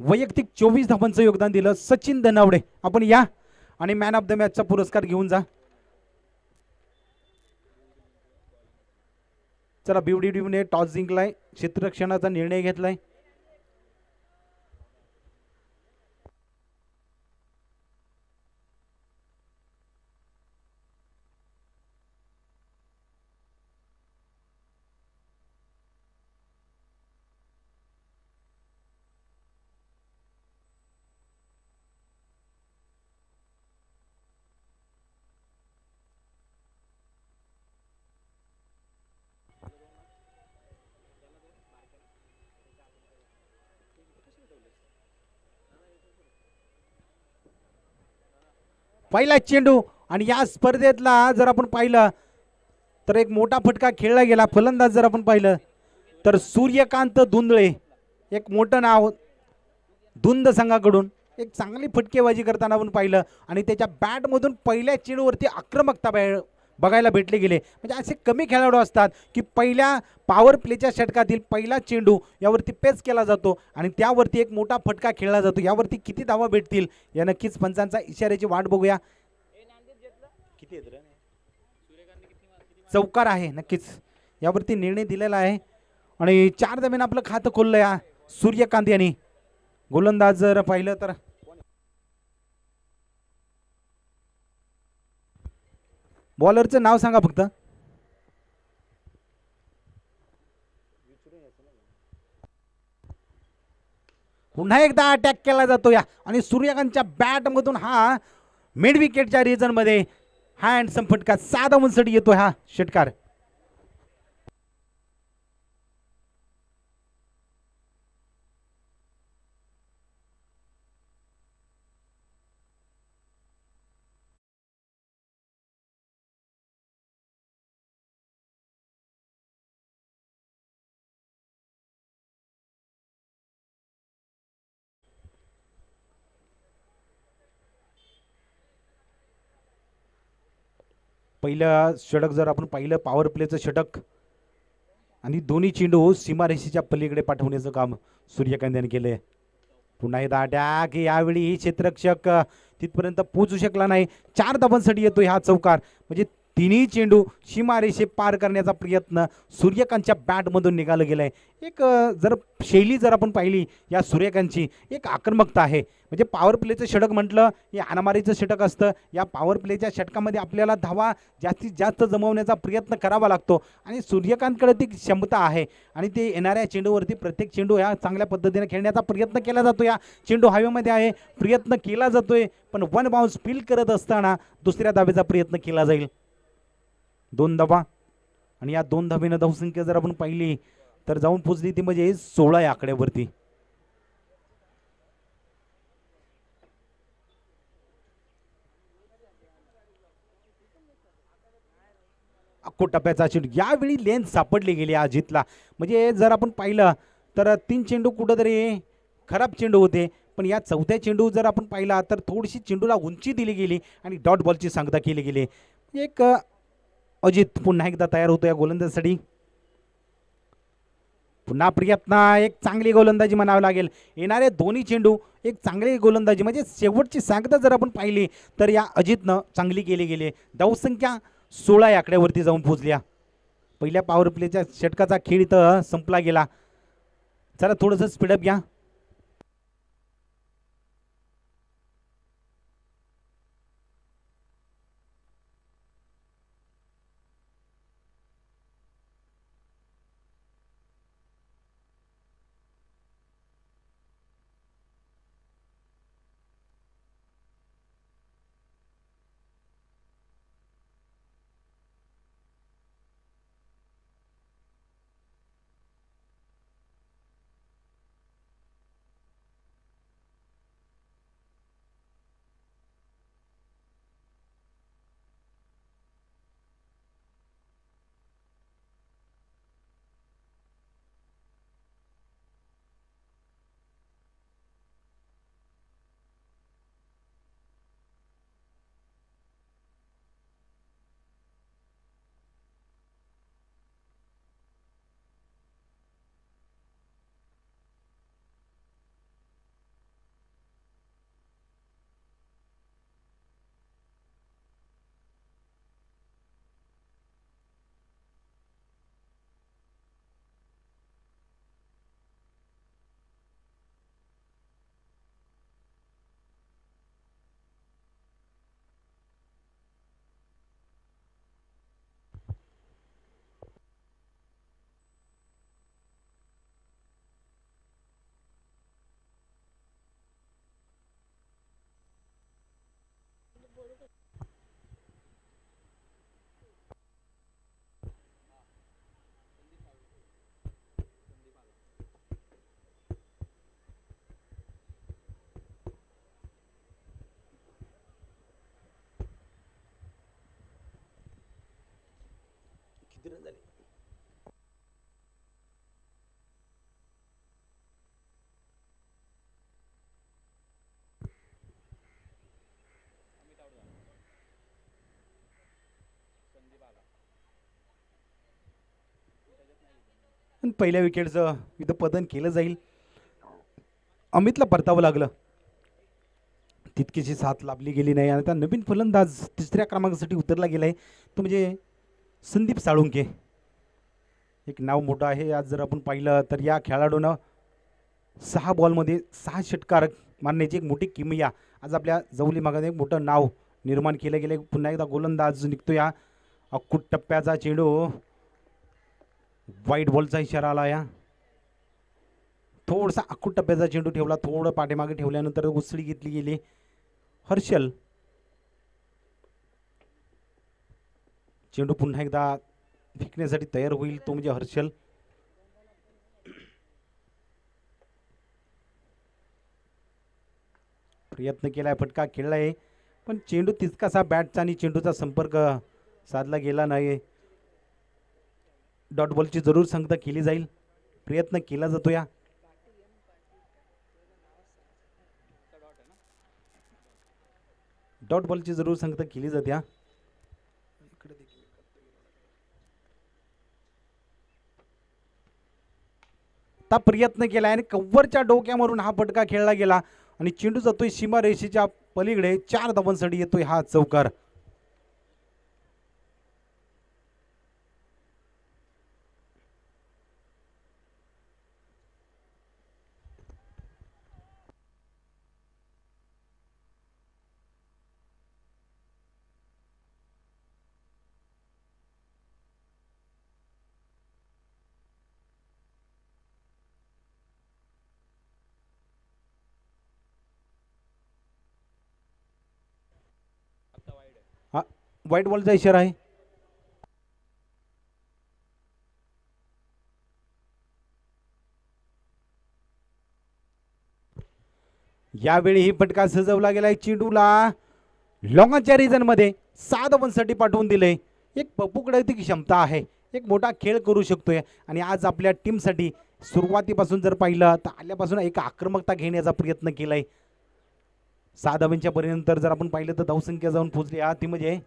वैयक्तिक 24 धावांचं योगदान दिलं सचिन धनावडे. आपण या आणि मॅन ऑफ द मॅचचा पुरस्कार घेऊन जा. चला BWDने टॉस जिंकलाय, क्षेत्ररक्षणाचा निर्णय घेतलाय. पहिला चेंडू आणि या स्पर्धेतला जर आपण पाहिलं तर एक मोठा फटका खेळला गेला. फलंदाज जर आपण पाहिलं तर सूर्यकांत धुंदळे, एक मोठं नाव धुंद संघाकडून एक चांगली फटकेबाजी करताना आपण पाहिलं आणि त्याच्या बॅटमधून पहिल्या चेंडूवरती आक्रमकता बघायला भेटले गेले. म्हणजे असे कमी खेळाडू असतात की पहिल्या पॉवर प्लेच्या षटकातील पहिला चेंडू यावरती पेच केला जातो आणि त्यावरती एक मोठा फटका खेळला जातो. यावरती किती धावा भेटतील या नक्कीच पंचांचा इशाऱ्याची वाट बघूया. किती चौकार आहे नक्कीच यावरती निर्णय दिलेला आहे आणि 4 धाब्याने आपलं खातं खोललं या सूर्यकांत यांनी. गोलंदाज जर पाहिलं तर बॉलरचं नाव सांगा फक्त. पुन्हा एकदा अटॅक केला जातो या आणि सूर्यकांतच्या बॅटमधून हा मिड विकेटच्या रिजन मध्ये हँडसम फटका 6 धावांसाठी येतो हा षटकार. पहिलं षटक जर आपण पाहिलं पॉवर प्लेचं षटक आणि दोन्ही चेंडू सीमारेषेच्या पलीकडे पाठवण्याचं काम सूर्यकांत यांनी केलंय. पुन्हा एकदा अटॅक, यावेळी क्षेत्ररक्षक तिथपर्यंत पोहोचू शकला नाही. 4 धावांसाठी येतोय हा चौकार. म्हणजे तिन्ही चेंडू सीमारेषे पार करण्याचा प्रयत्न सूर्यकांतच्या बॅटमधून निघालं गेलंय. एक जर शैली जर आपण पाहिली या सूर्यकांतची एक आक्रमकता आहे. म्हणजे पॉवर प्लेचं षटक म्हटलं हे हाणामारीचं षटक असतं. या पॉवर प्लेच्या षटकामध्ये आपल्याला धावा जास्तीत जास्त जमवण्याचा प्रयत्न करावा लागतो आणि सूर्यकांतकडे ती क्षमता आहे आणि ते येणाऱ्या चेंडूवरती प्रत्येक चेंडू ह्या चांगल्या पद्धतीने खेळण्याचा प्रयत्न केला जातो. या चेंडू हवेमध्ये आहे, प्रयत्न केला जातोय पण 1 बाउन्स फील करत असताना दुसऱ्या धावेचा प्रयत्न केला जाईल. 2 धावा आणि या 2 धावेनं धावसंख्या जर आपण पाहिली तर जाऊन पोचली ती म्हणजे 16 या आकड्यावरती. टप्प्याचा चेंडू यावेळी लेंथ सापडली गेली अजितला. म्हणजे जर आपण पाहिलं तर 3 चेंडू कुठंतरी खराब चेंडू होते पण या 4थ्या चेंडू जर आपण पाहिला तर थोडीशी चेंडूला उंची दिली गेली आणि डॉट बॉलची सांगता केली गेली. एक अजित पुन्हा एकदा तयार होतो या गोलंदाजीसाठी. पुन्हा प्रयत्न, एक चांगली गोलंदाजी म्हणावी लागेल. येणारे दोन्ही चेंडू एक चांगली गोलंदाजी म्हणजे शेवटची सांगता जर आपण पाहिली तर या अजितनं चांगली केली गेली. धावसंख्या 16 या आकड्यावरती जाऊन पोहोचल्या. पहिल्या पॉवर प्लेच्या षटकाचा खेळ इथं संपला गेला. चला थोडंसं स्पीडअप घ्या. पण पहिल्या विकेटचं इथं पतन केलं जाईल. अमितला परतावं लागलं, तितकीशी साथ लाभली गेली नाही आणि आता नवीन फलंदाज तिसऱ्या क्रमांकासाठी उतरला गेलाय तो म्हणजे संदीप साळुंके. एक नाव मोठं आहे. आज जर आपण पाहिलं तर या खेळाडूनं 6 बॉलमध्ये 6 षटकार मारण्याची एक मोठी किमया आज आपल्या जवली भागात एक मोठं नाव निर्माण केलं गेलं. पुन्हा एकदा गोलंदाज निघतो या अक्कूट टप्प्याचा चेंडू, वाईट बॉलचा इशारा आला. या थोडासा अक्कूट टप्प्याचा चेंडू ठेवला, थोडं पाठीमागे ठेवल्यानंतर उसळी घेतली गेली. हर्षल चेंडू पुन्हा एकदा फेकण्यासाठी तयार होईल तो म्हणजे हर्षल. प्रयत्न केलाय, फटका खेळलाय पण चेंडू तितकासा बॅटचा आणि चेंडूचा संपर्क साधला गेला नाही. डॉट बॉलची जरूर सांगता केली जाईल, प्रयत्न केला जातो. या डॉट बॉलची जरूर सांगता केली जाते. आता प्रयत्न केला आणि कव्हरच्या डोक्यावरून हा फटका खेळला गेला आणि चेंडू जातोय सीमा रेषेच्या पलीकडे. 4 धावांसाठी येतोय हा चौकार. हा व्हाईट बॉलचा इशारा आहे. यावेळी ही फटका सजवला गेलाय. चेंडूला लॉंगच्या रिजन मध्ये 6 धावांसाठी पाठवून दिले. एक पप्पूकडे ती क्षमता आहे, एक मोठा खेळ करू शकतोय आणि आज आपल्या टीमसाठी सुरुवातीपासून जर पाहिलं तर आल्यापासून एक आक्रमकता घेण्याचा प्रयत्न केलाय. 6 धावांच्या पर्यंत जर आपण पाहिलं तर धावसंख्या जाऊन पोहोचली ती म्हणजे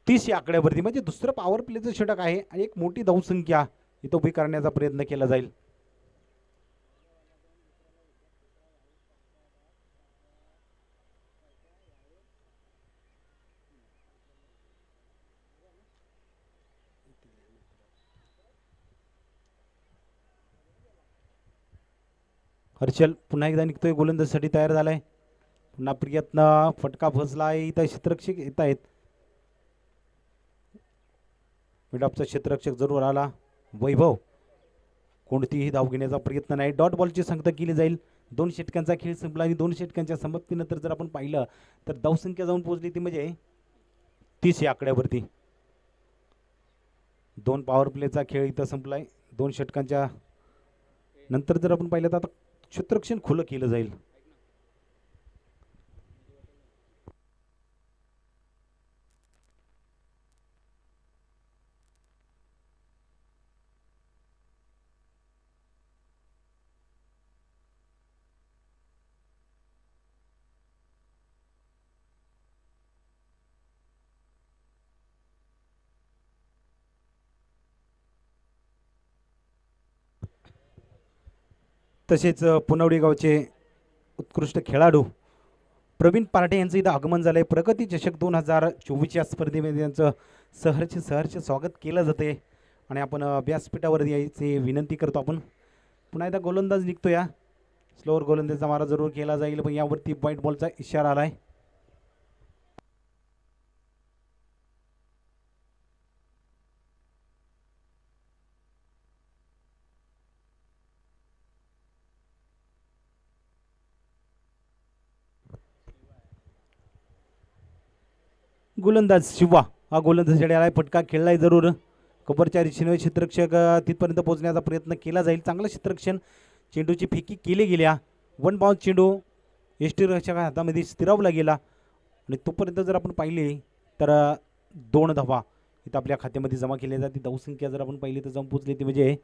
30 या आकड्यावरती. म्हणजे दुसरं पॉवर प्लेचं षटक आहे आणि एक मोठी धावसंख्या इथं उभी करण्याचा प्रयत्न केला जाईल. हर्षल पुन्हा एकदा निघतोय, गोलंदाजीसाठी तयार झालाय. पुन्हा प्रयत्न, फटका फसलाय. इथं क्षेत्ररक्षक येत आहेत. मिडऑफचा क्षेत्ररक्षक जरूर आला. वैभव कोणतीही धाव घेण्याचा प्रयत्न नाही. डॉट बॉलची संगत केली जाईल. 2 षटकांचा खेळ संपला आणि 2 षटकांच्या समाप्तीनंतर जर आपण पाहिलं तर धावसंख्या जाऊन पोहोचली ती म्हणजे 30 या आकड्यावरती. 2 पॉवर प्लेचा खेळ इथं संपलाय. 2 षटकांच्या नंतर जर आपण पाहिलं तर आता क्षेत्ररक्षण खुलं केलं जाईल. तसेच पुनवडी गावचे उत्कृष्ट खेळाडू प्रवीण पार्टे यांचं इथं आगमन झालंय. प्रगती चषक 2024 या स्पर्धेमध्ये त्यांचं सहर्ष स्वागत केलं जाते आणि आपण व्यासपीठावर यायची विनंती करतो. आपण पुन्हा एकदा गोलंदाज निघतो. या स्लोअर गोलंदाजीचा मारा जरूर केला जाईल पण यावरती व्हाईट बॉलचा इशारा आलाय. गोलंदाज शिवा हा गोलंदाजीसाठी आलाय. फटका खेळलाय जरूर. कबरच्या दिशेने क्षेत्ररक्षक तिथपर्यंत पोहोचण्याचा प्रयत्न केला जाईल. चांगलं क्षेत्ररक्षण. चेंडूची फेकी केली गेल्या. 1 बाउन्स चेंडू यष्टीरक्षका हातामध्ये स्थिरावला गेला आणि तोपर्यंत जर आपण पाहिले तर 2 धावा इथं आपल्या खात्यामध्ये जमा केल्या जाते. धावसंख्या जर आपण पाहिली तर जाऊन पोचली ती म्हणजे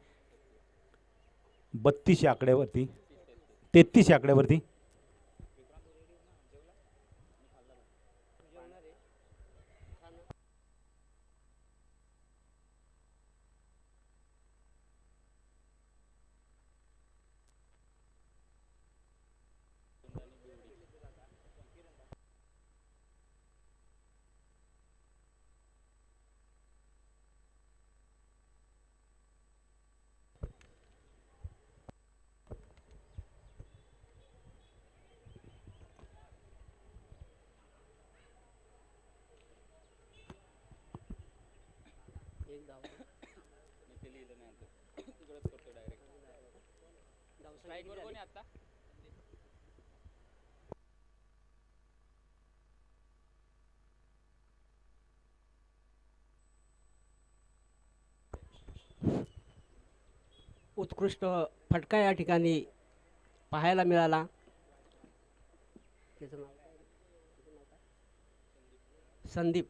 32 या आकड्यावरती, 33 या आकड्यावरती. उत्कृष्ट फटका या ठिकाणी पाहायला मिळाला. त्याचं नाव संदीप.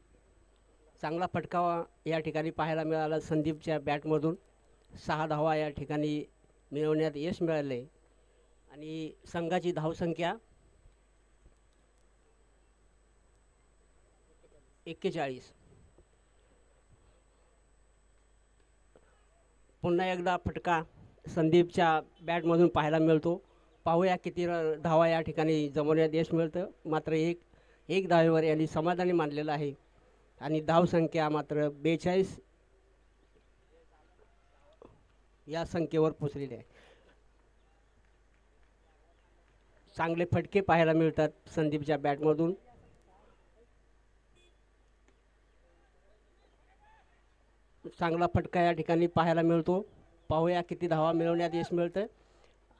चांगला फटका या ठिकाणी पाहायला मिळाला संदीपच्या बॅटमधून. 6 धावा या ठिकाणी मिळवण्यात यश मिळाले आणि संघाची धावसंख्या 41. पुन्हा एकदा फटका संदीपच्या बॅटमधून पाहायला मिळतो. पाहूया किती धावा या ठिकाणी जमवण्यात यश मिळतं. मात्र एक धावेवर यांनी समाधानी मानलेलं आहे आणि धावसंख्या मात्र 42 या संख्येवर पोचलेली आहे. चांगले फटके पाहायला मिळतात संदीपच्या बॅटमधून. चांगला फटका या ठिकाणी पाहायला मिळतो. पाहूया किती धावा मिळवण्यात यश मिळतं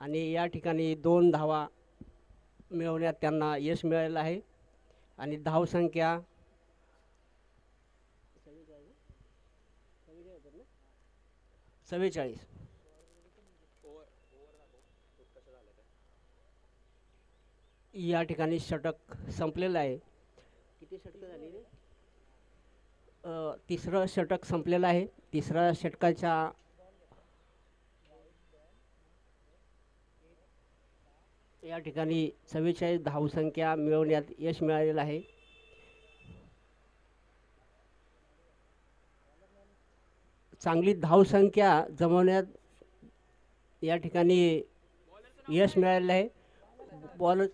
आणि या ठिकाणी 2 धावा मिळवण्यात त्यांना यश मिळालेलं आहे आणि धावसंख्या 44. या ठिकाणी षटक संपलेलं आहे. किती षटकं झाली रे? तिसरं षटक संपलेलं आहे. तिसऱ्या षटकाच्या या ठिकाणी 44 धावसंख्या मिळवण्यात यश मिळालेलं आहे. चांगली धावसंख्या जमवण्यात या ठिकाणी यश मिळालेलं आहे. बॉलर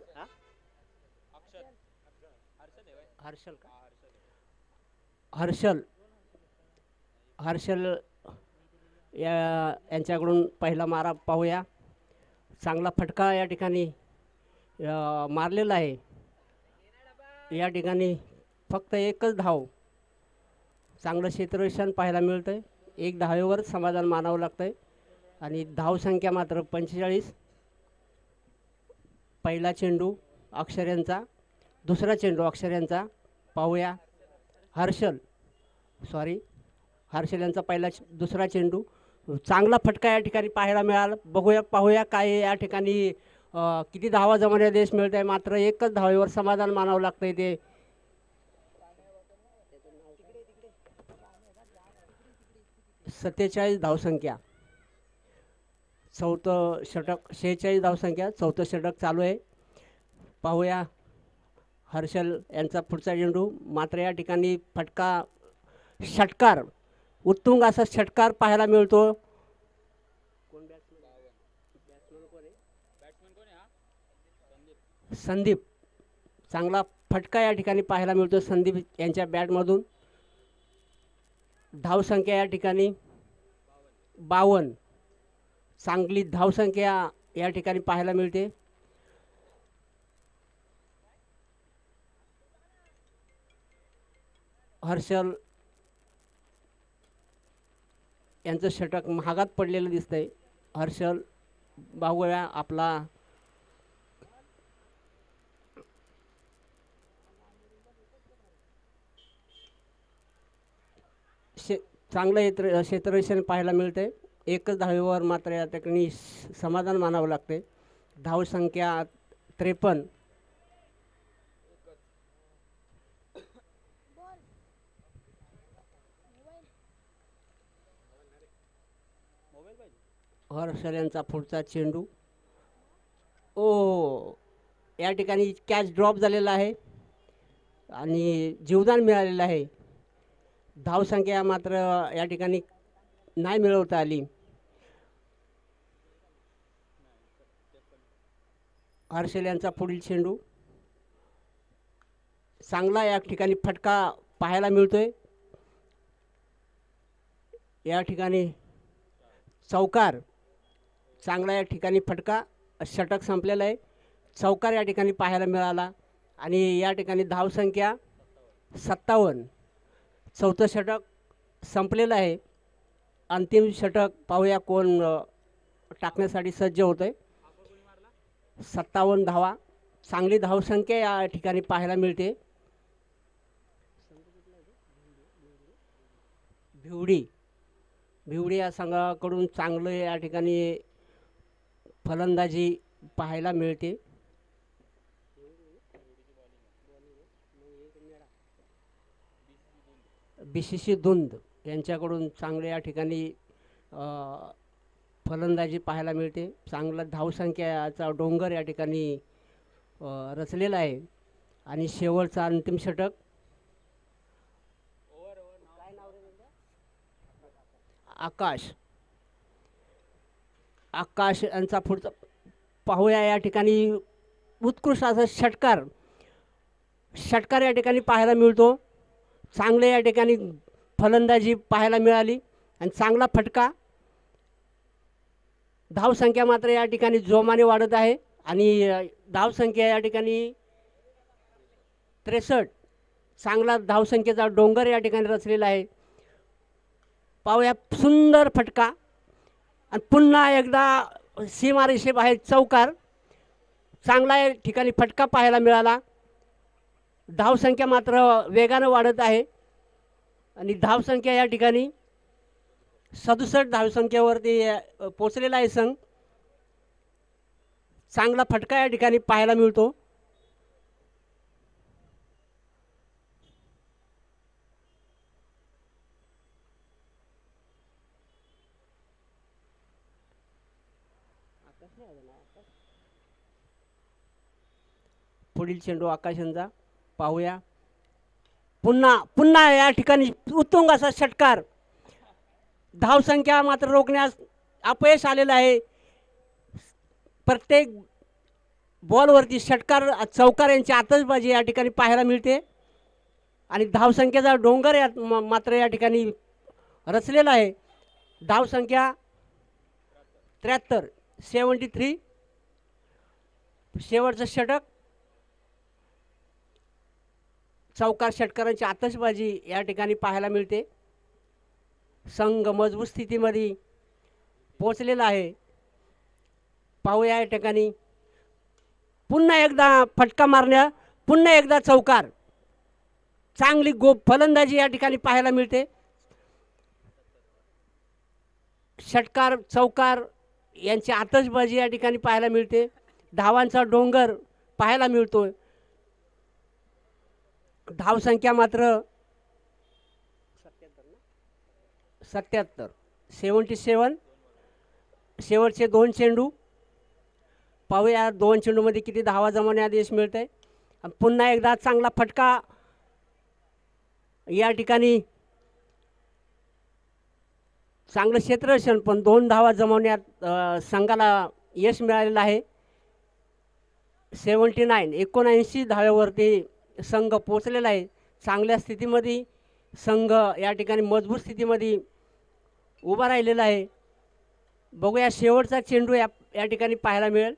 हर्षल यांच्याकडून पहिला मारा पाहूया. चांगला फटका या ठिकाणी मारलेला आहे. या ठिकाणी फक्त एकच धाव. चांगलं क्षेत्ररक्षण पाहायला मिळतं आहे. 1 धावेवर समाधान मानावं लागतं आहे आणि धावसंख्या मात्र 45. पहिला चेंडू अक्षर यांचा, दुसरा चेंडू अक्षर यांचा. पाहूया हर्षल यांचा दुसरा चेंडू. चांगला फटका या ठिकाणी पाहायला मिळाला. पाहूया काय या ठिकाणी किती धावा जमवण्यात यश मिळत आहे. मात्र एकच धावेवर समाधान मानावं लागतंय. ते 47 धावसंख्या. चौथं षटक 46 धावसंख्या. चौथं षटक चालू आहे. पाहूया हर्षल यांचा पुढचा चेंडू. मात्र या ठिकाणी षटकार उत्तुंग असा षटकार पाहायला मिळतो. संदीप. चांगला फटका या ठिकाणी पाहायला मिळतो संदीप यांच्या बॅटमधून. धावसंख्या या ठिकाणी 52. चांगली धावसंख्या या ठिकाणी पाहायला मिळते. हर्षल यांचं षटक महागात पडलेलं दिसतंय. हर्षल बाहुया आपला चांगलं क्षेत्ररक्षण पाहायला मिळते. एकच धावेवर मात्र या ठिकाणी समाधान मानावं लागते. धावसंख्या 53. हर्षल यांचा पुढचा चेंडू. ओ, या ठिकाणी कॅच ड्रॉप झालेला आहे आणि जीवदान मिळालेलं आहे. धावसंख्या मात्र या ठिकाणी नाही मिळवता आली. हर्षल यांचा पुढील चेंडू. चांगला या ठिकाणी फटका पाहायला मिळतोय. या ठिकाणी चौकार. चांगला या ठिकाणी फटका. षटक संपलेलं आहे. चौकार या ठिकाणी पाहायला मिळाला आणि या ठिकाणी धावसंख्या 57. चौथं षटक संपलेलं आहे. अंतिम षटक पाहूया कोण टाकण्यासाठी सज्ज होतं आहे. 57 धावा. चांगली धावसंख्या या ठिकाणी पाहायला मिळते. भिवडी या संघाकडून चांगलं या ठिकाणी फलंदाजी पाहायला मिळते. BCC धुंद यांच्याकडून चांगले या ठिकाणी फलंदाजी पाहायला मिळते. चांगला धावसंख्याचा डोंगर या ठिकाणी रचलेला आहे आणि शेवटचा अंतिम षटक. आकाश यांचा पुढचा पाहूया. या ठिकाणी उत्कृष्ट असा षटकार या ठिकाणी पाहायला मिळतो. चांगले या ठिकाणी फलंदाजी पाहायला मिळाली आणि चांगला फटका. धावसंख्या मात्र या ठिकाणी जोमाने वाढत आहे आणि धावसंख्या या ठिकाणी 63. चांगला धावसंख्येचा डोंगर या ठिकाणी रचलेला आहे. पाहूया सुंदर फटका आणि पुन्हा एकदा सीमारेषेबाहेर चौकार. चांगला या ठिकाणी फटका पाहायला मिळाला. धावसंख्या मात्र वेगानं वाढत आहे आणि धावसंख्या या ठिकाणी 67 धावसंख्येवरती पोचलेला आहे संघ. चांगला फटका या ठिकाणी पाहायला मिळतो. पुढील चेंडू आकाश यांचा पाहूया. पुन्हा या ठिकाणी उत्तुंग असा षटकार. धावसंख्या मात्र रोखण्यास अपयश आलेलं आहे. प्रत्येक बॉलवरती षटकार चौकार यांची आतषबाजी या ठिकाणी पाहायला मिळते आणि धावसंख्येचा डोंगर मात्र या ठिकाणी रचलेला आहे. धावसंख्या 73. शेवटचं षटक. चौकार षटकारांची आतषबाजी या ठिकाणी पाहायला मिळते. संघ मजबूत स्थितीमध्ये पोचलेला आहे. पाहूया या ठिकाणी पुन्हा एकदा फटका मारण्या. पुन्हा एकदा चौकार. चांगली फलंदाजी या ठिकाणी पाहायला मिळते. षटकार चौकार यांची आतषबाजी या ठिकाणी पाहायला मिळते. धावांचा डोंगर पाहायला मिळतोय. धावसंख्या मात्र 77. शेवटचे 2 चेंडू. पाहूया 2 चेंडूमध्ये किती धावा जमवण्यात यश मिळत आहे. पुन्हा एकदा चांगला फटका या ठिकाणी. चांगलं क्षेत्ररक्षण पण 2 धावा जमवण्यात संघाला यश मिळालेलं आहे. 79 धाव्यावरती संघ पोचलेला आहे. चांगल्या स्थितीमध्ये संघ या ठिकाणी मजबूत स्थितीमध्ये उभा राहिलेला आहे. बघूया शेवटचा चेंडू या ठिकाणी पाहायला मिळेल.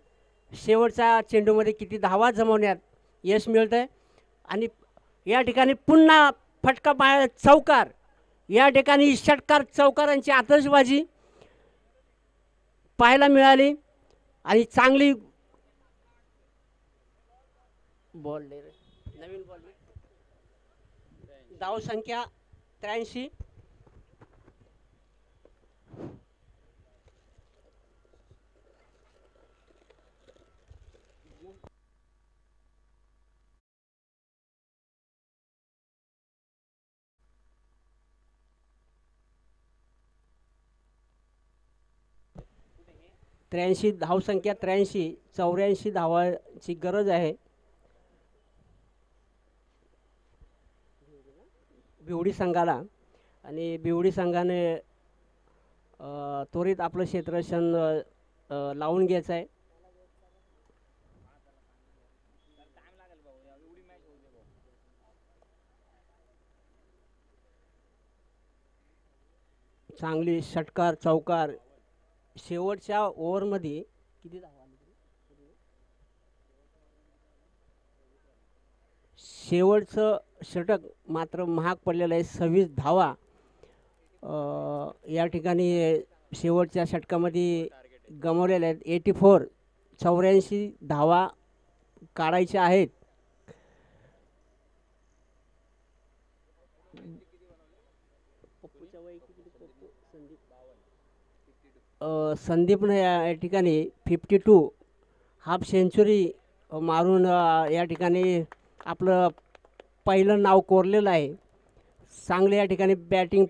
शेवटच्या चेंडूमध्ये किती धावा जमवण्यात यश मिळतं आहे आणि या ठिकाणी पुन्हा फटका पाहायला चौकार. या ठिकाणी षटकार चौकारांची आतषबाजी पाहायला मिळाली आणि चांगली बॉल नवीन बॉल. धावसंख्या 83. 83 धावसंख्या 83, 84 धावांची गरज आहे बिवडी संघाला. आणि बिवडी संघाने त्वरित आपलं क्षेत्ररक्षण लावून घ्यायचं आहे. चांगली षटकार चौकार शेवटच्या ओव्हरमध्ये किती धावा आली? शेवटचं षटक मात्र महाग पडलेलं आहे. 26 धावा या ठिकाणी शेवटच्या षटकामध्ये गमावलेल्या आहेत. 84 84 धावा काढायच्या आहेत. संदीपनं या ठिकाणी 52 हाफ सेंचुरी मारून या ठिकाणी आपलं पहिलं नाव कोरलेलं आहे. चांगले या ठिकाणी बॅटिंग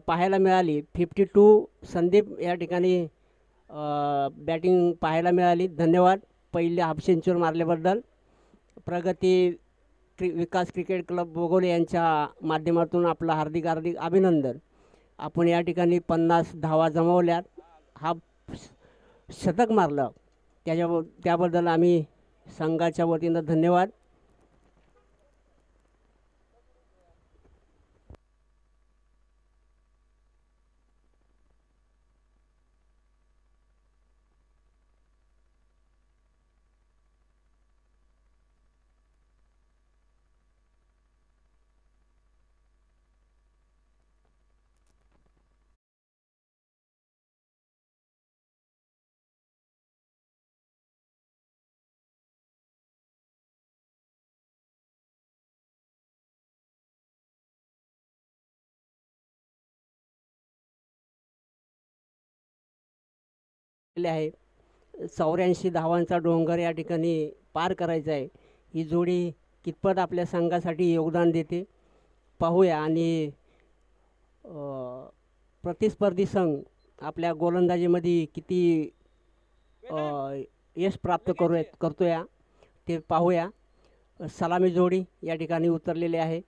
पाहायला मिळाली. 52 संदीप या ठिकाणी बॅटिंग पाहायला मिळाली. धन्यवाद पहिले हाफ सेंचुरी मारल्याबद्दल. प्रगती विकास क्रिकेट क्लब बोगोले यांच्या माध्यमातून आपलं हार्दिक हार्दिक अभिनंदन. आपण या ठिकाणी 50 धावा जमवल्यात. हा शतक मारलं त्याबद्दल आम्ही संघाच्या वतीनं धन्यवाद. आहे 84 धावांचा डोंगर या ठिकाणी पार करायचा आहे. ही जोडी कितपत आपल्या संघासाठी योगदान देते पाहूया. आणि प्रतिस्पर्धी संघ आपल्या गोलंदाजीमध्ये किती यश प्राप्त करतोय ते पाहूया. सलामी जोडी या ठिकाणी उतरलेली आहे.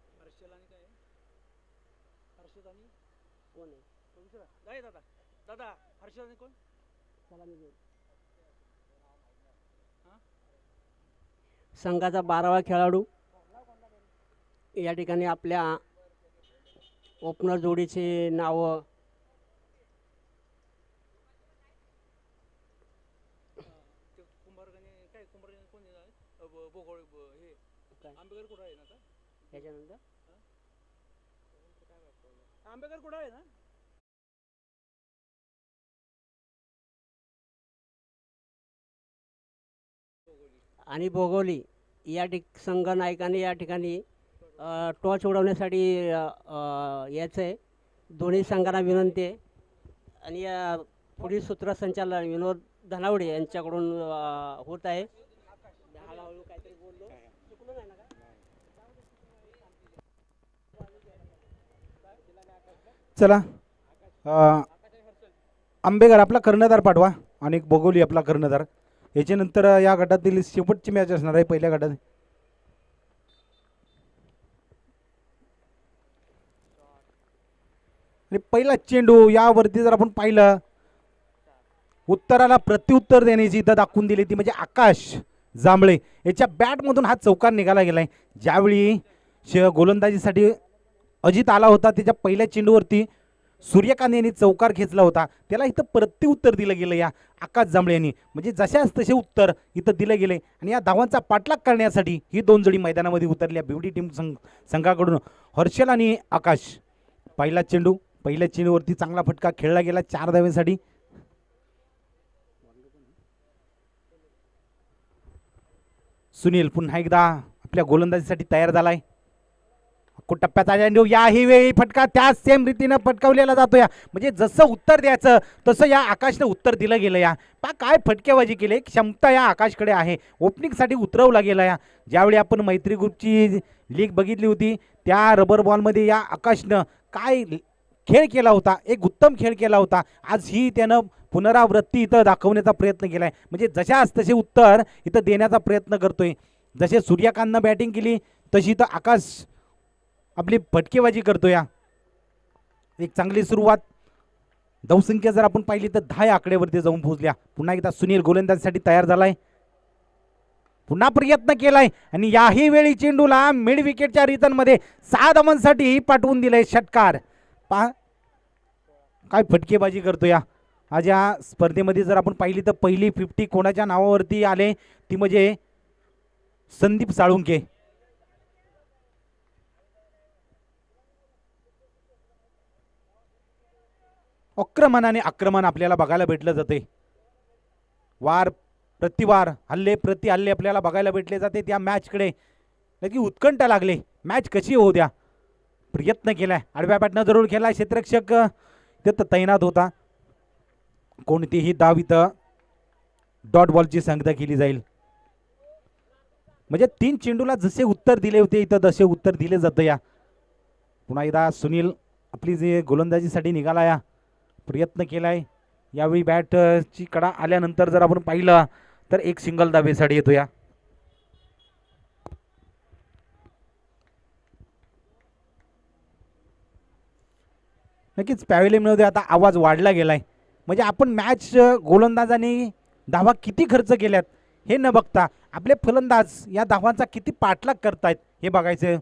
संघाचा 12वा खेळाडू या ठिकाणी आपल्या ओपनर जोडीचे नाव आणि बोगोली या संघ नायकाने या ठिकाणी टॉच उडवण्यासाठी याचं आहे. दोन्ही संघांना विनंती आहे. आणि या पुढील सूत्रसंचालन विनोद धनावडे यांच्याकडून होत आहे. चला आंबेकर आपला कर्णधार पाठवा आणि बोगोली आपला कर्णधार. याच्यानंतर या गटातील शेवटची मॅच असणार आहे पहिल्या गटात. आणि पहिला चेंडू यावरती जर आपण पाहिलं उत्तराला प्रत्युत्तर देण्याची इथं दाखवून दिली ती म्हणजे आकाश जांभळे याच्या बॅटमधून हा चौकार निघाला गेलाय. ज्यावेळी गोलंदाजीसाठी अजित आला होता त्याच्या पहिल्या चेंडूवरती सूर्यकांत यांनी चौकार खेचला होता. त्याला इथं प्रत्युत्तर दिलं गेलं या आकाश जांभळे यांनी. म्हणजे जशाच तसे उत्तर इथं दिले गेले. आणि या धावांचा पाठलाग करण्यासाठी ही दोन जोडी मैदानामध्ये उतरल्या बिवडी टीम संघाकडून हर्षल आणि आकाश. पहिला चेंडू पहिल्या चेंडूवरती चांगला फटका खेळला गेला 4 धावेसाठी. सुनील पुन्हा एकदा आपल्या गोलंदाजीसाठी तयार झालाय. टप्प्याचा चेंडू याही वेळी फटका त्याच सेम रीतीनं फटकावलेला जातो. या म्हणजे जसं उत्तर द्यायचं तसं या आकाशनं उत्तर दिलं गेलं. या काय फटकेबाजी केली क्षमता या आकाशकडे आहे. ओपनिंगसाठी उतरवला गेला. या ज्यावेळी आपण मैत्री ग्रुपची लीग बघितली होती त्या रबर बॉलमध्ये या आकाशनं काय खेळ केला होता. एक उत्तम खेळ केला होता. आज ही त्यानं पुनरावृत्ती इथं दाखवण्याचा प्रयत्न केलाय, म्हणजे जशाच तसे उत्तर इथं देण्याचा प्रयत्न करतोय. जसे सूर्यकांतनं बॅटिंग केली तशी इथं आकाश आपली फटकेबाजी करतोय. एक चांगली सुरुवात. धावसंख्या जर आपण पाहिली तर 10 आकड्यावरती जाऊन पोहोचल्या. पुन्हा एकदा सुनील गोलंदाजीसाठी तयार झालाय, पुन्हा प्रयत्न केलाय आणि याही वेळी चेंडूला मिड विकेटच्या रिटर्नमध्ये 6 धावांसाठी पाठवून दिलाय षटकार. पहा काय फटकेबाजी करतो या. आज या स्पर्धेमध्ये जर आपण पाहिली तर पहिली 50 कोणाच्या नावावरती आले ती म्हणजे संदीप साळुंके. आक्रमणाने आक्रमण आपल्याला बघायला भेटलं जाते. वार प्रतिवार, हल्ले प्रति हल्ले आपल्याला बघायला भेटले जाते. त्या मॅचकडे नक्की उत्कंठ लागले, मॅच कशी होऊ द्या. प्रयत्न केलाय, आडव्या बॅटनं जरूर केलाय. क्षेत्ररक्षक तिथं तैनात होता. कोणतीही धाव इथं डॉट बॉलची संख्या केली जाईल. म्हणजे 3 चेंडूला जसे उत्तर दिले होते इथं तसे उत्तर दिले जातं या. पुन्हा एकदा सुनील आपली जे गोलंदाजीसाठी निघाला या, प्रयत्न केलाय. यावेळी बॅटची कडा आल्यानंतर जर आपण पाहिलं तर एक सिंगल धावेसाठी येतो या. नक्कीच पॅव्हेलियनमध्ये आता आवाज वाढला गेलाय. म्हणजे आपण मॅच गोलंदाजाने धावा किती खर्च केल्यात हे न बघता आपले फलंदाज या धावांचा किती पाठलाग करतायत हे बघायचं.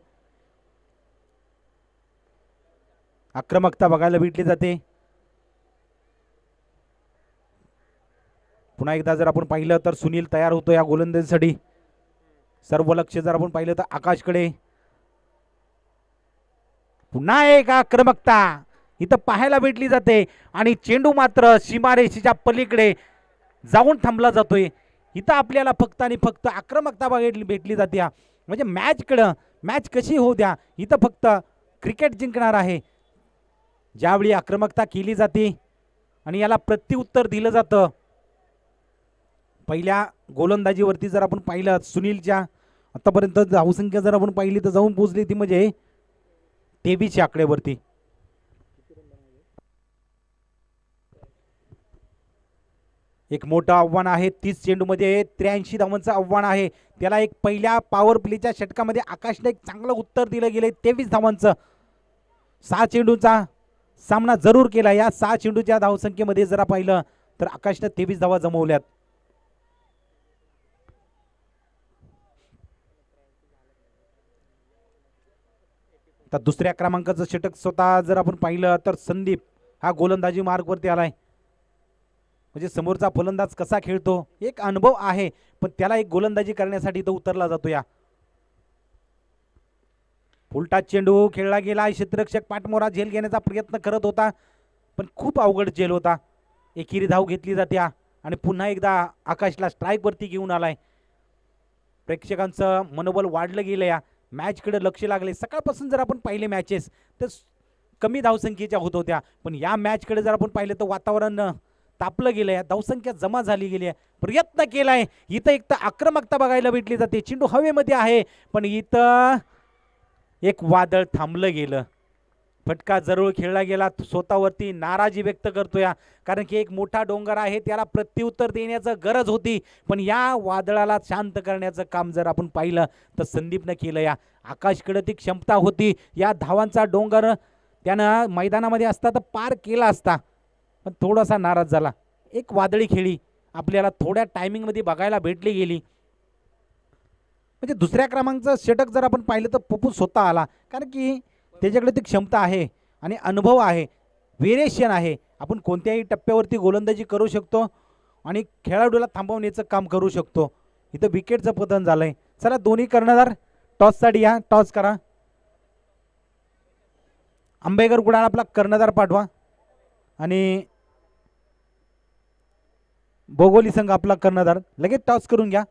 आक्रमकता बघायला भेटली जाते. पुन्हा एकदा जर आपण पाहिलं तर सुनील तयार होतो या गोलंदाजीसाठी. सर्व लक्ष जर आपण पाहिलं तर आकाशकडे. पुन्हा एक आक्रमकता इथं पाहायला भेटली जाते आणि चेंडू मात्र सीमारेषेच्या पलीकडे जाऊन थांबला जातोय. इथं आपल्याला फक्त आणि फक्त आक्रमकता बघायला भेटली जाते. म्हणजे मॅचकडं मॅच कशी होऊ द्या, इथं फक्त क्रिकेट जिंकणार आहे. ज्यावेळी आक्रमकता केली जाते आणि याला प्रत्युत्तर दिलं जातं. पहिल्या गोलंदाजीवरती जर आपण पाहिलं सुनीलच्या आतापर्यंत धावसंख्या जर आपण पाहिली तर जाऊन पोहोचली ती म्हणजे 23 आकड्यावरती. एक मोठं आव्हान आहे. 30 चेंडूमध्ये 83 धावांचं आव्हान आहे. त्याला एक पहिल्या पॉवर प्लेच्या षटकामध्ये आकाशने एक चांगलं उत्तर दिलं गेलं 23 धावांचं. 6 चेंडूचा सामना जरूर केला. या 6 चेंडूच्या धावसंख्येमध्ये जर पाहिलं तर आकाशने 23 धावा जमवल्यात. तर दुसऱ्या क्रमांकाचं षटक स्वतः जर आपण पाहिलं तर संदीप हा गोलंदाजी मार्गवरती आलाय. म्हणजे समोरचा फलंदाज कसा खेळतो एक अनुभव आहे, पण त्याला एक गोलंदाजी करण्यासाठी तो उतरला जातो. या फुलटा चेंडू खेळला गेला. क्षेत्ररक्षक पाठमोरा झेल घेण्याचा प्रयत्न करत होता, पण खूप अवघड झेल होता. एकेरी धाव घेतली जाते आणि पुन्हा एकदा आकाशला स्ट्राईक वरती घेऊन आलाय. प्रेक्षकांचं मनोबल वाढलं गेलं. या मॅचकडे लक्ष लागले. सकाळपासून जर आपण पाहिले मॅचेस तर कमी धावसंख्येच्या होत होत्या, पण या मॅचकडे जर आपण पाहिलं तर वातावरण तापलं गेलं आहे. धावसंख्या जमा झाली गेली आहे. प्रयत्न केलाय. इथं एक तर आक्रमकता बघायला भेटली जाते. चेंडू हवेमध्ये आहे, पण इथं एक वादळ थांबलं गेलं. फटका जरूर खेळला गेला. स्वतःवरती नाराजी व्यक्त करतोय, कारण की एक मोठा डोंगर आहे, त्याला प्रत्युत्तर देण्याचं गरज होती, पण या वादळाला शांत करण्याचं काम जर आपण पाहिलं तर संदीपनं केलं. या आकाशकडे ती क्षमता होती. या धावांचा डोंगर त्यानं मैदानामध्ये असता तर पार केला असता, पण थोडासा नाराज झाला. एक वादळी खेळी आपल्याला थोड्या टायमिंगमध्ये बघायला भेटली गेली. म्हणजे दुसऱ्या क्रमांकाचं षटक जर आपण पाहिलं तर पप्पू स्वतः आला, कारण की त्याच्याकडे ती क्षमता आहे आणि अनुभव आहे, व्हेरिएशन आहे. आपण कोणत्याही टप्प्यावरती गोलंदाजी करू शकतो आणि खेळाडूला थांबवण्याचं काम करू शकतो. इथं विकेटचं पतन झालंय. चला दोन्ही कर्णधार टॉससाठी या. टॉस करा. आंबेकर गुडाळ आपला कर्णधार पाठवा आणि बोगोली संघ आपला कर्णधार. लगेच टॉस करून घ्या.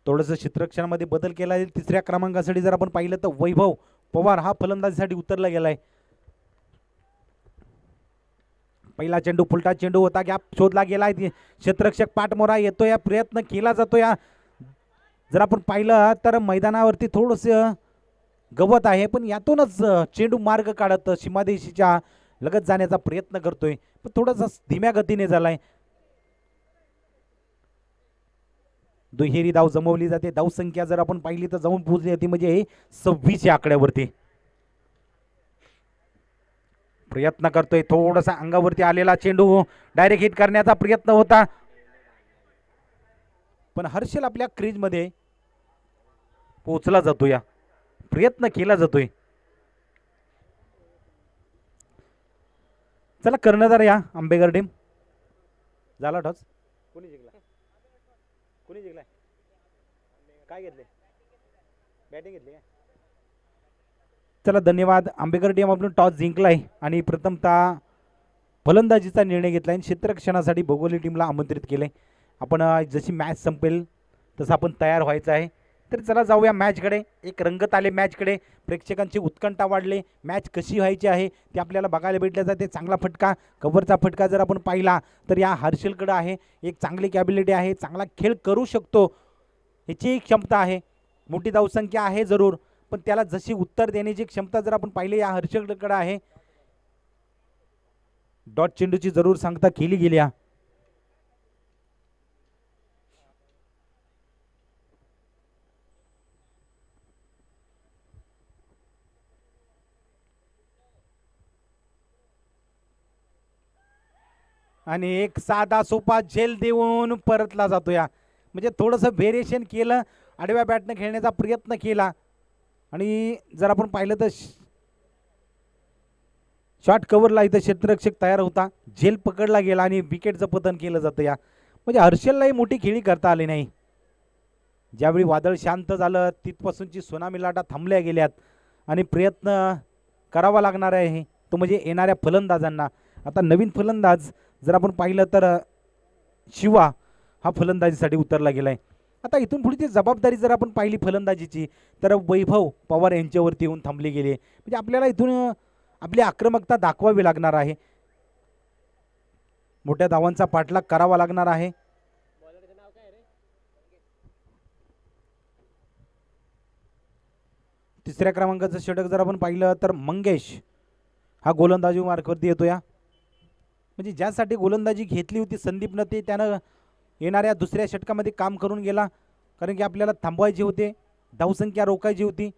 थोडंसं क्षेत्ररक्षणामध्ये बदल केला आहे. तिसऱ्या क्रमांकासाठी जर आपण पाहिलं तर वैभव पवार हा फलंदाजीसाठी उतरला गेलाय. पहिला चेंडू फुलटा चेंडू होता, गॅप शोधला गेलाय. क्षेत्ररक्षक पाठमोरा येतोय, प्रयत्न केला जातोय. जर आपण पाहिलं तर मैदानावरती थोडंसं गवत आहे, पण यातूनच चेंडू मार्ग काढत सीमादेशीच्या लगत जाण्याचा प्रयत्न करतोय, पण थोडासा धीम्या गतीने झालाय. दुहेरी धाव जमवली जाते. धाव संख्या जर आपण पाहिली तर जाऊन पोहोचली होती म्हणजे 26 या आकड्यावरती. प्रयत्न करतोय, थोडासा अंगावरती आलेला चेंडू डायरेक्ट हिट करण्याचा प्रयत्न होता, पण हर्षल आपल्या क्रीज मध्ये पोहोचला जातोय, प्रयत्न केला जातोय. चला कर्णधार या आंबेकर टीम. झाला टॉस. कोणी जिंकला? कोणी जिंकलाय? काय घेतले? बॅटिंग घेतली काय? चला धन्यवाद. आंबेकर टीम आपण टॉस जिंकलाय आणि प्रथमतः फलंदाजीचा निर्णय घेतलाय. क्षेत्ररक्षणासाठी भोगोली टीमला आमंत्रित केले. आपण जशी मॅच संपेल तसं आपण तयार व्हायचं आहे. तर चला जाऊया मॅचकडे. एक रंगत आले मॅचकडे, प्रेक्षकांची उत्कंठा वाढले. मॅच कशी व्हायची आहे ते आपल्याला बघायला भेटलं जाते. चांगला फटका, कव्हरचा फटका जर आपण पाहिला तर या हर्षलकडे आहे. एक चांगली कॅबिलिटी आहे, चांगला खेळ करू शकतो, ह्याची क्षमता आहे. मोठी धावसंख्या आहे जरूर, पण त्याला जशी उत्तर देण्याची क्षमता जर आपण पाहिली या हर्षलकडे आहे. डॉट चेंडूची जरूर सांगता केली गेली. आणि एक साधा सोपा झेल देऊन परतला जातो. या म्हणजे थोडंसं व्हेरिएशन केलं, आडव्या बॅटनं खेळण्याचा प्रयत्न केला आणि जर आपण पाहिलं तर शॉर्ट कव्हरला इथं क्षेत्ररक्षक तयार होता, झेल पकडला गेला आणि विकेटचं पतन केलं जातं. या म्हणजे हर्षललाही मोठी खेळी करता आली नाही. ज्यावेळी वादळ शांत झालं तिथपासूनची सुनामी लाटा थांबल्या गेल्यात आणि प्रयत्न करावा लागणार आहे तो म्हणजे येणाऱ्या फलंदाजांना. आता नवीन फलंदाज जर आपण पाहिलं तर शिवा हा फलंदाजीसाठी उतरला गेलाय. आता इथून पुढची जबाबदारी जर आपण पाहिली फलंदाजीची तर वैभव पवार यांच्यावरती येऊन थांबली गेली. म्हणजे आपल्याला इथून आपली आक्रमकता दाखवावी लागणार आहे, मोठ्या धावांचा पाठलाग करावा लागणार आहे. तिसऱ्या क्रमांकाचं षटक जर आपण पाहिलं तर मंगेश हा गोलंदाजी मार्कवरती येतो. या म्हणजे ज्यासाठी गोलंदाजी घेतली होती संदीपनं ते त्यानं येणाऱ्या दुसऱ्या षटकामध्ये काम करून गेला, कारण की आपल्याला थांबवायचे होते, धावसंख्या रोखायची होती.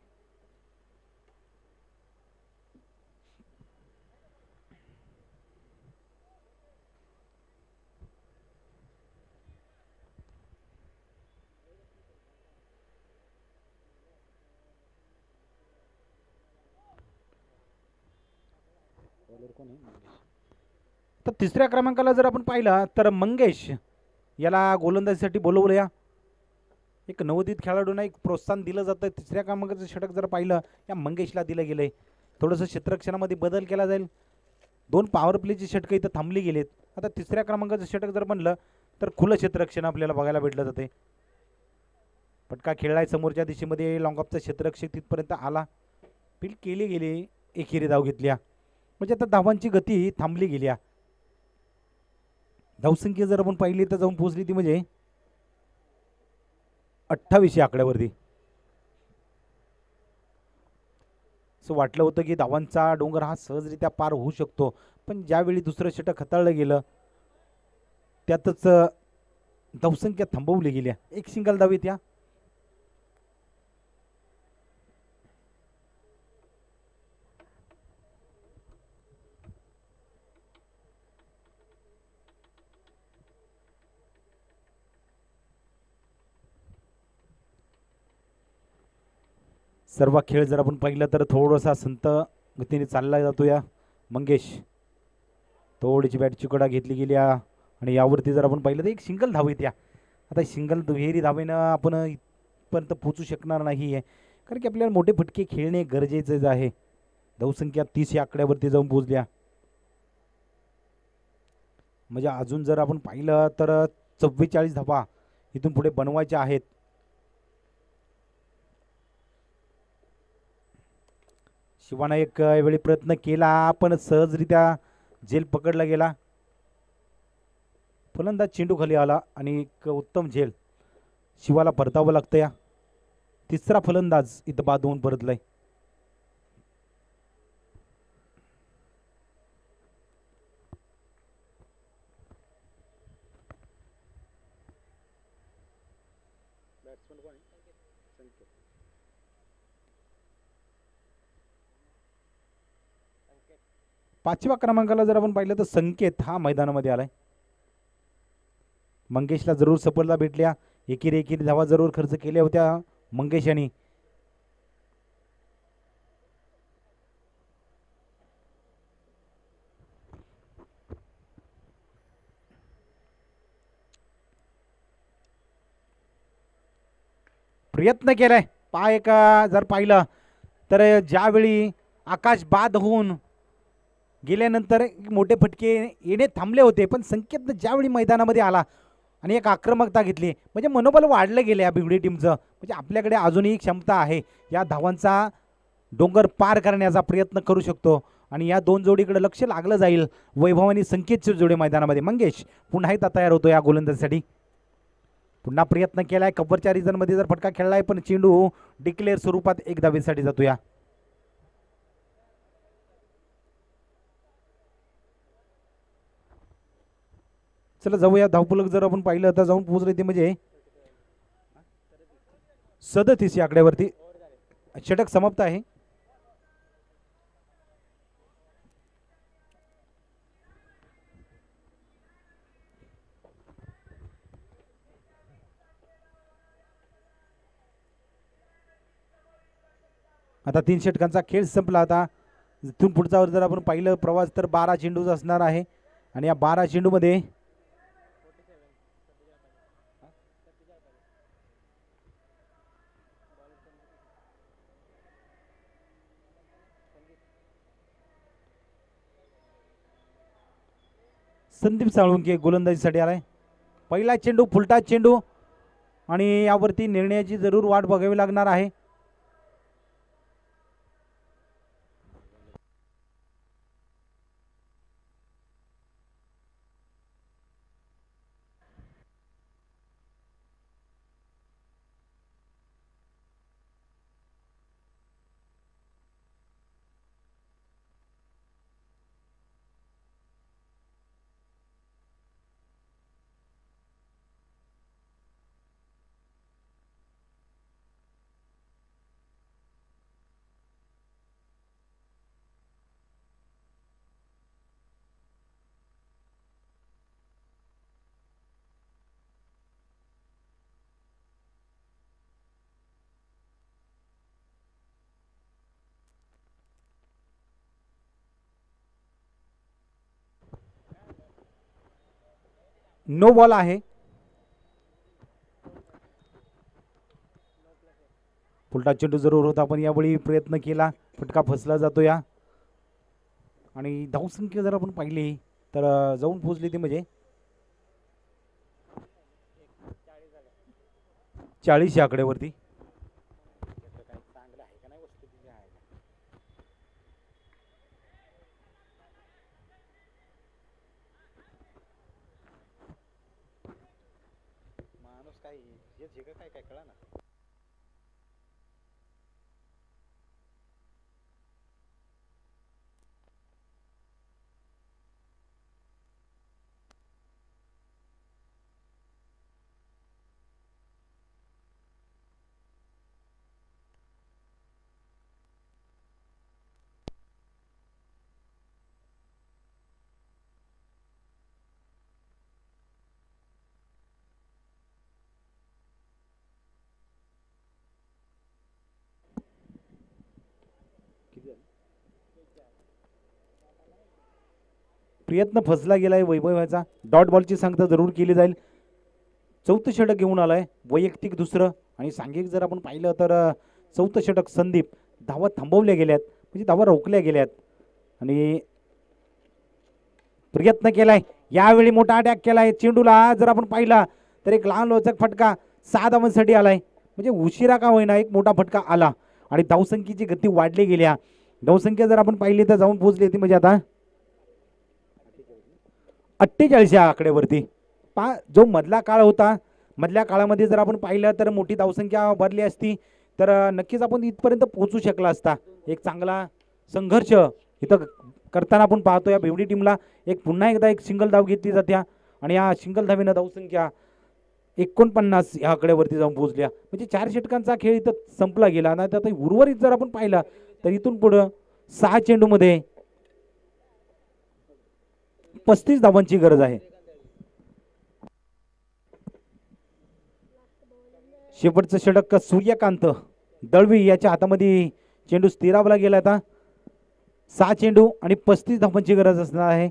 तर तिसऱ्या क्रमांकाला जर आपण पाहिलं तर मंगेश याला गोलंदाजीसाठी बोलवलं. या एक नवोदित खेळाडूंना एक प्रोत्साहन दिलं जातं. तिसऱ्या क्रमांकाचं षटक जर पाहिलं या मंगेशला दिलं गेलंय. थोडंसं क्षेत्ररक्षणामध्ये बदल केला जाईल. 2 पॉवर प्लेची षटकं इथं थांबली गेलेत. आता तिसऱ्या क्रमांकाचं षटक जर म्हणलं तर खुलं क्षेत्ररक्षण आपल्याला बघायला भेटलं जाते. फटका खेळलाय समोरच्या दिशेमध्ये, लॉंग ऑफचा क्षेत्ररक्षक तिथपर्यंत आला, फील्ड केली गेली, एकेरी धाव घेतल्या. म्हणजे आता धावांची गती थांबली गेली. धावसंख्या जर आपण पाहिली तर जाऊन पोहोचली ती म्हणजे 28 आकड्यावरती. असं वाटलं होतं की धावांचा डोंगर हा सहजरित्या पार होऊ शकतो, पण ज्यावेळी दुसरं षटक हाताळलं गेलं त्यातच धावसंख्या थांबवली गेल्या. एक सिंगल धाव येत्या. सर्व खेळ जर आपण पाहिलं तर थोडासा संत गतीने चालला जातो. या मंगेश थोडीशी बॅटची कडा घेतली गेली आणि यावरती जर आपण पाहिलं तर एक सिंगल धाव येत्या. आता सिंगल दुहेरी धावेनं आपण इथपर्यंत पोचू शकणार नाही आहे, कारण की आपल्याला मोठे फटके खेळणे गरजेचेच आहे. धावसंख्या 30 या आकड्यावरती जाऊन पोहोचल्या. म्हणजे अजून जर आपण पाहिलं तर 44 धावा इथून पुढे बनवायच्या आहेत. शिवानं एक वेळी प्रयत्न केला पण सहजरित्या झेल पकडला गेला. फलंदाज चेंडू खाली आला आणि एक उत्तम झेल शिवाला परतावं लागतं. या तिसरा फलंदाज इथं बाद होऊन परतलाय. पाचव्या क्रमांकाला जर आपण पाहिलं तर संकेत हा मैदानामध्ये आलाय. मंगेशला जरूर सफलता भेटल्या. एकेरी एकेरी धावा जरूर खर्च केल्या होत्या मंगेश यांनी. प्रयत्न केलाय. पाय का जर पाहिलं तर ज्यावेळी आकाश बाद होऊन गेल्यानंतर मोठे फटके येणे थांबले होते, पण संकेत ज्यावेळी मैदानामध्ये आला आणि एक आक्रमकता घेतली म्हणजे मनोबल वाढलं गेलं या बिवडी टीमचं. म्हणजे आपल्याकडे अजूनही क्षमता आहे, या धावांचा डोंगर पार करण्याचा प्रयत्न करू शकतो आणि या दोन जोडीकडे लक्ष लागलं जाईल. वैभव आणि संकेतचे जोडे मैदानामध्ये. मंगेश पुन्हा एकदा तयार होतो या गोलंदाजीसाठी. पुन्हा प्रयत्न केलाय. कव्हरच्या रिझनमध्ये जर फटका खेळलाय, पण चेंडू डिक्लेअर स्वरूपात एक धावेसाठी जातो. या चला जाऊया. धावफलक जर आपण पाहिलं तर जाऊन पोहोचले ते म्हणजे 37 या आकड्यावरती षटक समाप्त आहे. आता 3 षटकांचा खेळ संपला. आता इथून पुढचा जर आपण पाहिलं प्रवास तर 12 चेंडूचा असणार आहे आणि या 12 चेंडूमध्ये संदीप साळुंके गोलंदाजीसाठी आलाय. पहिला चेंडू फुलटा चेंडू आणि यावरती निर्णयाची जरूर वाट बघावी लागणार आहे. नो बॉल आहे. फुलटा चेंडू जरूर होता, पण यावेळी प्रयत्न केला, फटका फसला जातो. या आणि धावसंख्या जर आपण पाहिली तर जाऊन पोहोचली ती म्हणजे 40 या आकड्यावरती. प्रयत्न फसला गेलाय वैभवाचा. डॉट बॉलची सांगता जरूर केली जाईल. चौथं षटक घेऊन आलाय, वैयक्तिक दुसरं आणि सांघिक जर आपण पाहिलं तर चौथं षटक संदीप. धावा थांबवल्या गेल्यात म्हणजे धावा रोखल्या गेल्यात आणि प्रयत्न केलाय. यावेळी मोठा अटॅक केलाय. चेंडूला जर आपण पाहिला तर एक लहान लोचक फटका 6 धावांसाठी आलाय. म्हणजे उशिरा का होईना एक मोठा फटका आला आणि धावसंख्येची गती वाढली गेल्या. धावसंख्या जर आपण पाहिली तर जाऊन पोहोचली ती म्हणजे आता 48 या आकड्यावरती. जो मधला काळ होता, मधल्या काळामध्ये जर आपण पाहिलं तर मोठी धावसंख्या भरली असती तर नक्कीच आपण इथपर्यंत पोहोचू शकला असता. एक चांगला संघर्ष इथं करताना आपण पाहतो. या बेवडी टीमला पुन्हा एकदा एक सिंगल धाव घेतली जाते आणि या सिंगल धावेनं धावसंख्या 49 या आकड्यावरती जाऊन पोहोचल्या. म्हणजे 4 षटकांचा खेळ इथं संपला गेला ना. आता उर्वरित जर आपण पाहिला तर इथून पुढं 6 चेंडूमध्ये 35 धावांची गरज आहे. शेवटचं षटक सूर्यकांत दळवी याच्या हातामध्ये चेंडू स्थिरावला गेला. आता 6 चेंडू आणि 35 धावांची गरज असणार आहे.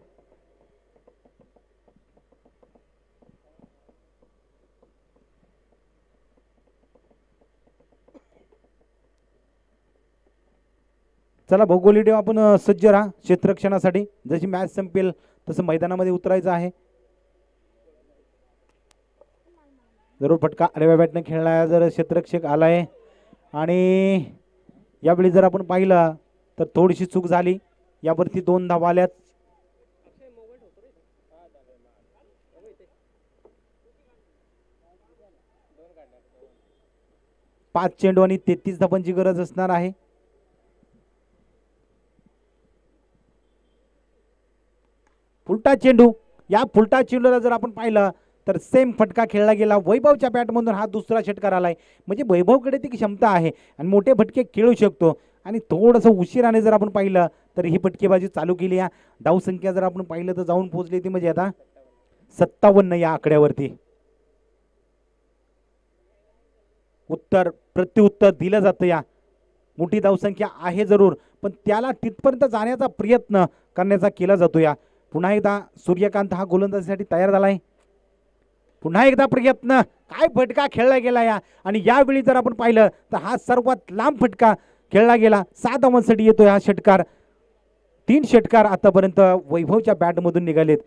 चला भौगोलिक आपण सज्ज राहा क्षेत्ररक्षणासाठी. जशी मॅच संपेल तसं मैदानामध्ये उतरायचं आहे. जरूर फटका आडव्या बॅटने खेळला जर क्षेत्ररक्षक आलाय आणि यावेळी जर आपण पाहिलं तर थोडीशी चूक झाली. यावरती 2 धावा आल्यात. पाच चेंडू आणि 33 धावांची गरज असणार आहे. फुलटा चेंडू. या फुलटा चेंडूला जर आपण पाहिलं तर सेम फटका खेळला गेला. वैभवच्या बॅटमधून हा दुसरा षटकार आलाय. म्हणजे वैभवकडे ती क्षमता आहे आणि मोठे फटके खेळू शकतो. आणि थोडंसं उशिराने जर आपण पाहिलं तर ही फटकेबाजी चालू केली. या धावसंख्या जर आपण पाहिलं तर जाऊन पोहोचली ती म्हणजे आता 57 या आकड्यावरती. उत्तर प्रत्युत्तर दिलं जातं. या मोठी धावसंख्या आहे जरूर पण त्याला तिथपर्यंत जाण्याचा प्रयत्न करण्याचा केला जातो. या पुन्हा एकदा सूर्यकांत हा गोलंदाजीसाठी तयार झालाय. पुन्हा एकदा प्रयत्न. काय फटका खेळला गेला या. आणि यावेळी जर आपण पाहिलं तर हा सर्वात लांब फटका खेळला गेला. 7 धावांसाठी येतोय हा षटकार. 3 षटकार आतापर्यंत वैभवच्या बॅटमधून निघालेत.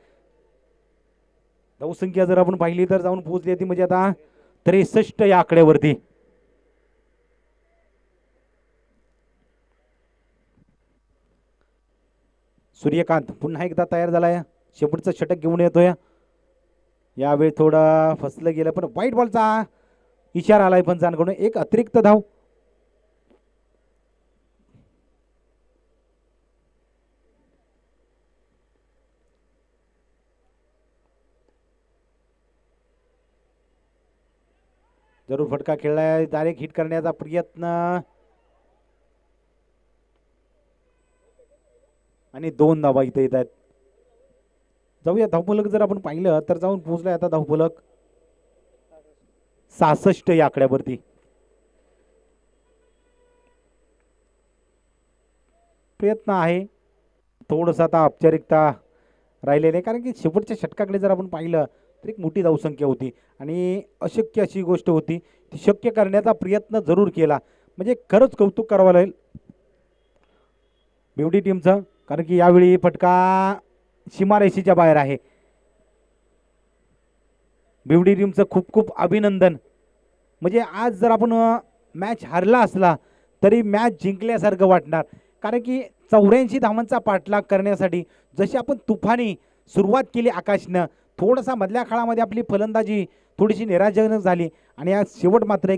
धावसंख्या जर आपण पाहिली तर जाऊन पोहोचली ती म्हणजे आता 63 या आकड्यावरती. सूर्यकांत पुन्हा एकदा तयार झालाय. शेवटचं षटक घेऊन येतोय. यावेळी थोडं फसलं गेलं पण वाईट बॉलचा इशारा आलाय पंचांकडून. एक अतिरिक्त धाव. जरूर फटका खेळलाय. डायरेक्ट हिट करण्याचा प्रयत्न आणि 2 धावा इथे येत आहेत. जाऊया धावफलक जर आपण पाहिलं तर जाऊन पोहोचलाय आता धावफलक 66 या आकड्यावरती. प्रयत्न आहे थोडंसं आता औपचारिकता राहिलेली आहे कारण की शेवटच्या षटकाकडे जर आपण पाहिलं तर एक मोठी धावसंख्या होती आणि अशक्य अशी गोष्ट होती. ती शक्य करण्याचा प्रयत्न जरूर केला. म्हणजे खरंच कौतुक करावं लागेल बिवडी टीमचं कारण की यावेळी फटका सीमारेषेच्या बाहेर आहे. बिवडी टीमचं खूप खूप अभिनंदन. म्हणजे आज जर आपण मॅच हारला असला तरी मॅच जिंकल्यासारखं वाटणार कारण की 84 धावांचा पाठलाग करण्यासाठी जशी आपण तुफानी सुरुवात केली आकाशनं. थोडासा मधल्या काळामध्ये आपली फलंदाजी थोडीशी निराशाजनक झाली आणि आज शेवट मात्र